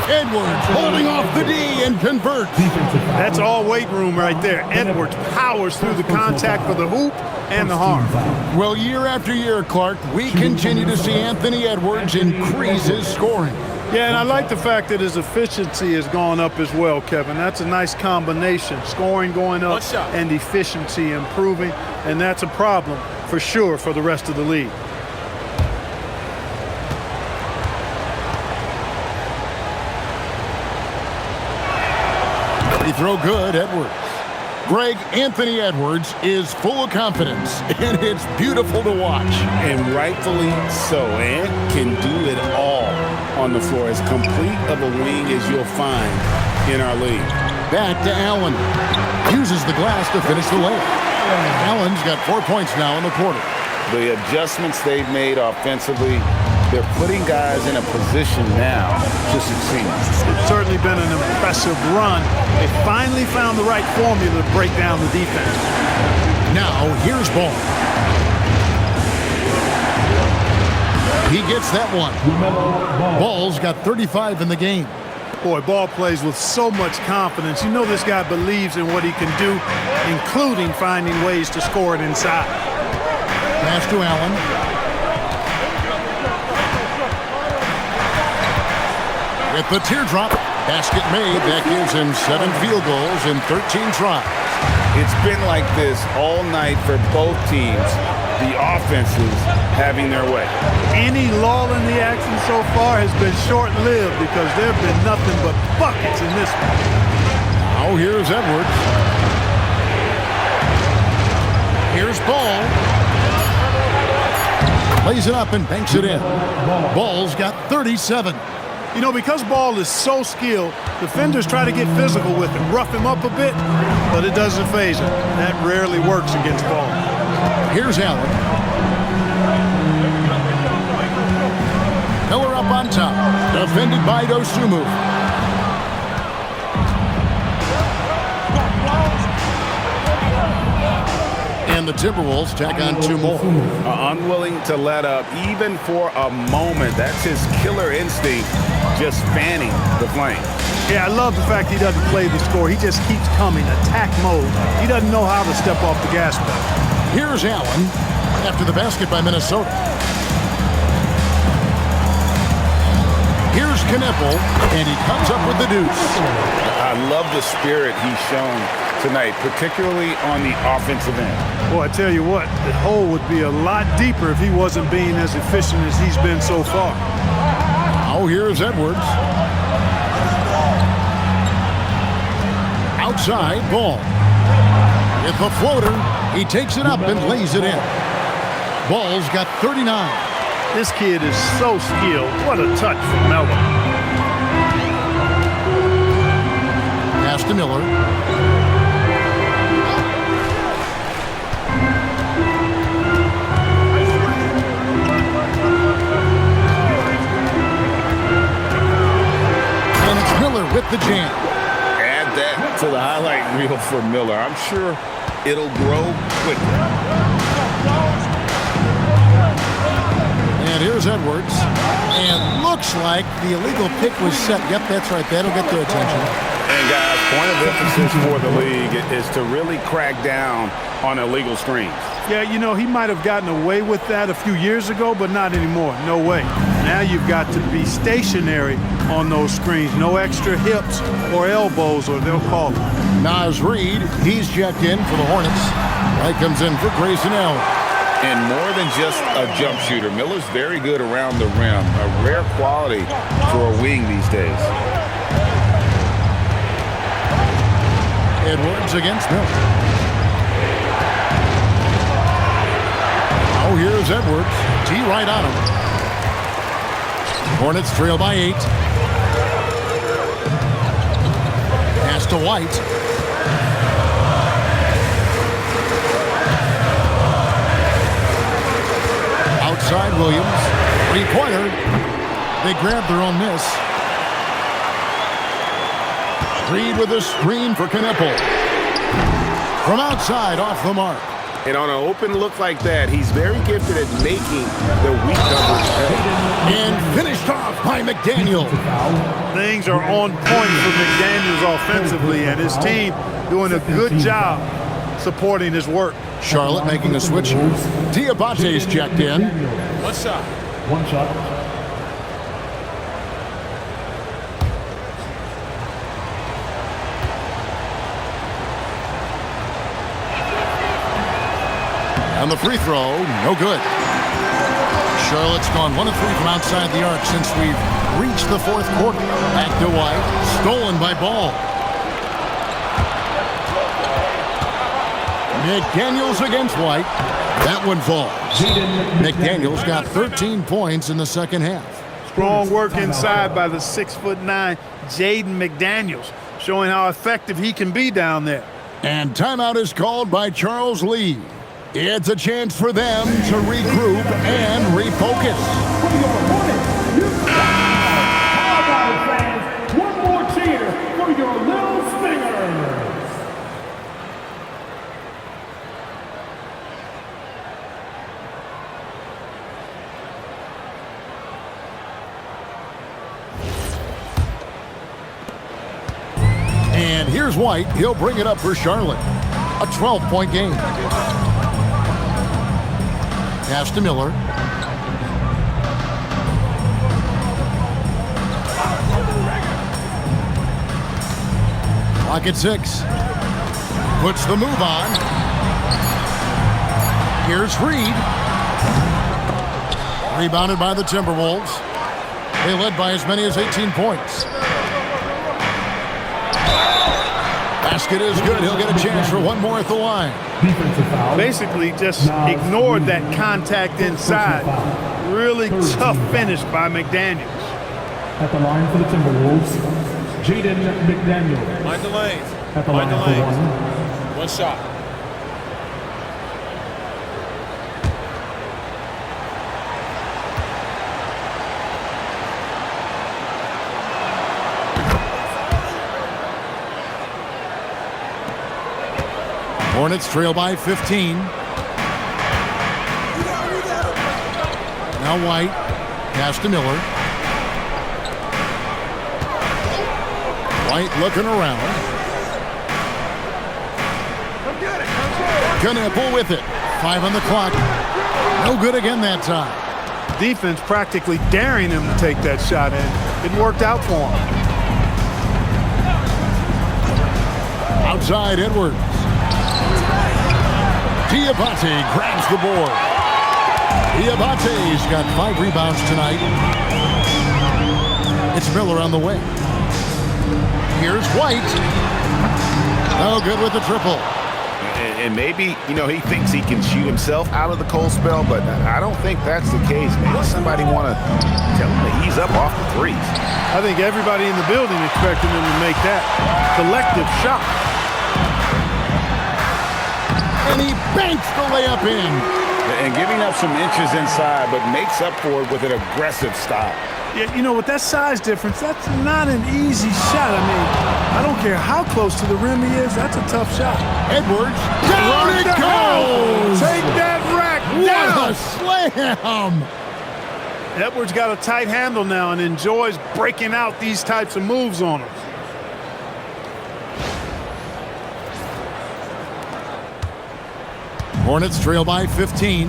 Edwards holding off the D and converts. That's all weight room right there. Edwards powers through the contact for the hoop and the harm. Well, year after year, Clark, we continue to see Anthony Edwards increase his scoring. Yeah, and I like the fact that his efficiency has gone up as well, Kevin. That's a nice combination. Scoring going up and efficiency improving, and that's a problem for sure for the rest of the league. He throw good, Edwards. Greg, Anthony Edwards is full of confidence, and it's beautiful to watch. And rightfully so. Ant can do it all on the floor. As complete of a wing as you'll find in our league. Back to Allen. Uses the glass to finish the layup. Allen's got 4 points now in the quarter. The adjustments they've made offensively, they're putting guys in a position now to succeed. It's certainly been an impressive run. They finally found the right formula to break down the defense. Now, here's Ball. He gets that one. Ball's got 35 in the game. Boy, Ball plays with so much confidence. You know this guy believes in what he can do, including finding ways to score it inside. Pass to Allen. With the teardrop, basket made. That gives him 7 field goals in 13 tries. It's been like this all night for both teams. The offenses having their way. Any lull in the action so far has been short-lived because there have been nothing but buckets in this one. Now here's Edwards. Here's Ball. Lays it up and banks it in. Ball's got 37. You know, because Ball is so skilled, defenders try to get physical with him, rough him up a bit, but it doesn't faze him. That rarely works against Ball. Here's Allen. Miller up on top. Defended by Dosunmu. And the Timberwolves tack on 2 more. Unwilling to let up even for a moment. That's his killer instinct, just fanning the flame. Yeah, I love the fact he doesn't play the score. He just keeps coming, attack mode. He doesn't know how to step off the gas pedal. Here's Allen after the basket by Minnesota. Here's Knippel, and he comes up with the deuce. I love the spirit he's shown tonight, particularly on the offensive end. Boy, I tell you what, the hole would be a lot deeper if he wasn't being as efficient as he's been so far. Now here's Edwards. Outside, Ball. With the floater, he takes it up and lays it in. Ball's got 39. This kid is so skilled. What a touch from Melo. Pass to Miller. And it's Miller with the jam. Add that to the highlight reel for Miller. I'm sure it'll grow quickly. And here's Edwards. And looks like the illegal pick was set. Yep, that's right. That'll get their attention. And guys, point of emphasis for the league is to really crack down on illegal screens. Yeah, you know, he might have gotten away with that a few years ago, but not anymore. No way. Now you've got to be stationary on those screens. No extra hips or elbows, or they'll call it. Naz Reid, he's checked in for the Hornets. Wright comes in for Grayson Allen. And more than just a jump shooter, Miller's very good around the rim. A rare quality for a wing these days. Edwards against Miller. Oh, here's Edwards. T right on him. Hornets trail by 8. Pass to White. Outside Williams. 3-pointer. They grab their own miss. Reed with a screen for Knippel. From outside, off the mark. And on an open look like that, he's very gifted at making the weak numbers pay. And finished off by McDaniel. Things are on point for McDaniels offensively, and his team doing a good job supporting his work. Charlotte making a switch. Diabate's checked in. One shot. One shot. And the free throw, no good. Charlotte's gone 1 of 3 from outside the arc since we've reached the fourth quarter. Back to White, stolen by Ball. McDaniels against White. That one falls. McDaniels got 13 points in the second half. Strong work inside by the 6'9" Jaden McDaniels, showing how effective he can be down there. And timeout is called by Charles Lee. It's a chance for them to regroup and refocus. How about it, fans? One more cheer for your little Stingers. And here's White. He'll bring it up for Charlotte. A 12-point game. Pass to Miller. Clock at 6. Puts the move on. Here's Reed. Rebounded by the Timberwolves. They led by as many as 18 points. Basket is good. He'll get a chance for one more at the line. Basically just ignored that contact inside. Really tough finish by McDaniels. At the line for the Timberwolves, Jaden McDaniel. Mind the lanes. At the line for one. One shot. Hornets trail by 15. Now White. Pass to Miller. White looking around. Knueppel with it. 5 on the clock. No good again that time. Defense practically daring him to take that shot, and it worked out for him. Outside Edwards. Diabate grabs the board. Diabate's got 5 rebounds tonight. It's Miller on the way. Here's White. No good with the triple. And maybe, he thinks he can shoot himself out of the cold spell, but I don't think that's the case. Maybe somebody want to tell him to ease up off the threes. I think everybody in the building expected him to make that collective shot. And he banks the layup in. And giving up some inches inside, but makes up for it with an aggressive stop. Yeah, with that size difference, that's not an easy shot. I mean, I don't care how close to the rim he is. That's a tough shot. Edwards, down it goes! Take that rack What down! a slam! Edwards got a tight handle now and enjoys breaking out these types of moves on him. Hornets trail by 15.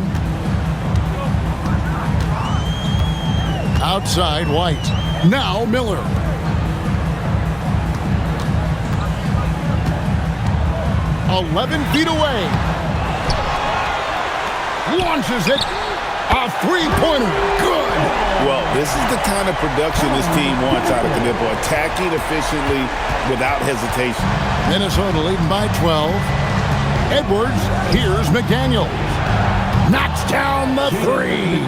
Outside White. Now Miller. "11 feet away. Launches it. A three-pointer. Good. Well, this is the kind of production this team wants out of Knueppel. Attacking efficiently without hesitation. Minnesota leading by 12. Edwards. Here's McDaniel. Knocks down the three.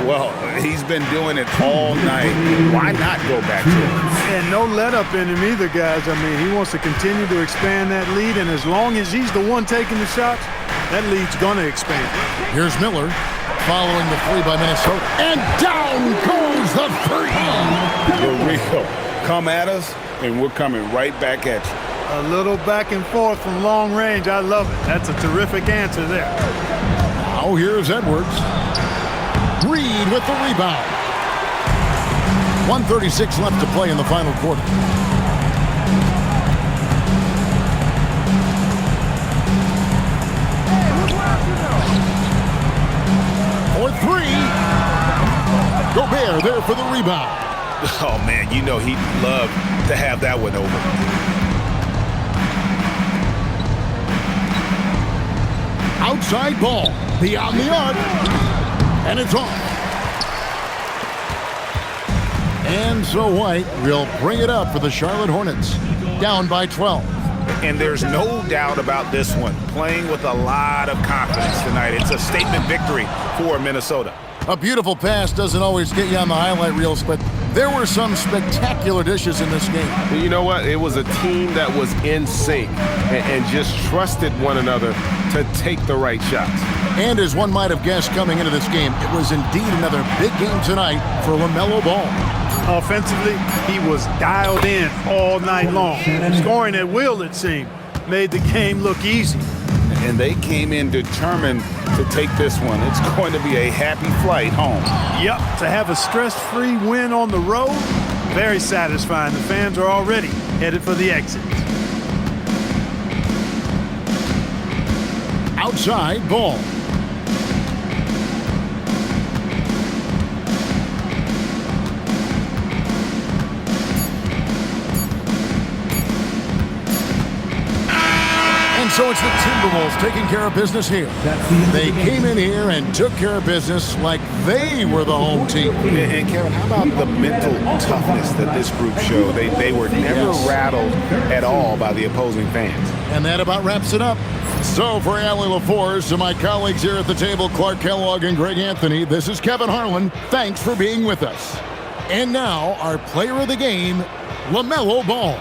Well, he's been doing it all night. Why not go back to it? And no let up in him either, guys. I mean, he wants to continue to expand that lead, and as long as he's the one taking the shots, that lead's going to expand. Here's Miller following the three by Minnesota. And down goes the three. For real. Come at us, and we're coming right back at you. A little back and forth from long range. I love it. That's a terrific answer there. Now here's Edwards. Reed with the rebound. 1:36 left to play in the final quarter. For three. Gobert there for the rebound. Oh, man, he'd love to have that one over. Outside ball. Beyond the arc. And it's off. And so White will bring it up for the Charlotte Hornets. Down by 12. And there's no doubt about this one. Playing with a lot of confidence tonight. It's a statement victory for Minnesota. A beautiful pass doesn't always get you on the highlight reels, but there were some spectacular dishes in this game. You know what? It was a team that was in sync and just trusted one another to take the right shots. And as one might have guessed coming into this game, it was indeed another big game tonight for LaMelo Ball. Offensively, he was dialed in all night long. Scoring at will, it seemed, made the game look easy. And they came in determined to take this one. It's going to be a happy flight home. Yep, to have a stress-free win on the road, very satisfying. The fans are already headed for the exit. Outside Ball. So it's the Timberwolves taking care of business here. They came in here and took care of business like they were the home team. And Kevin, how about the mental toughness that this group showed? They were never rattled at all by the opposing fans. And that about wraps it up. So for Allie LaForce, to my colleagues here at the table, Clark Kellogg and Greg Anthony, this is Kevin Harlan. Thanks for being with us. And now our player of the game, LaMelo Ball.